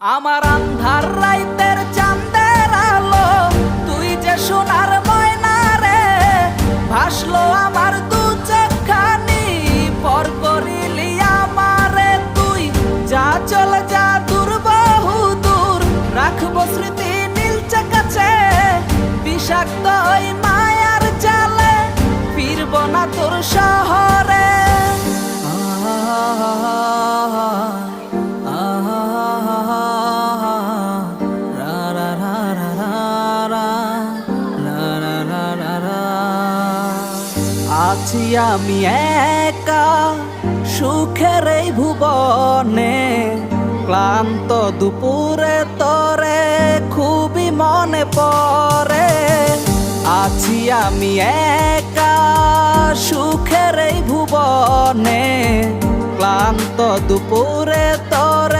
আমার আন্ধার রাইতের চাঁদের আলো, তুই যে সোনার ময়না রে, ভাসলো আমার দু চোখখানি, পর করিলি আমারে তুই। যা চলে যা দূর বহু দূর, রাখবো স্মৃতি নীলচে কাছে, বিষাক্ত ওই মায়ার জালে ফিরব না তোর শহরে। আছি আমি একা সুখের এই ভুবনে, ক্লান্ত দুপুরে তরে খুবই মনে পড়ে। আছি আমি একা সুখের এই ভুবনে, ক্লান্ত দুপুরে তরে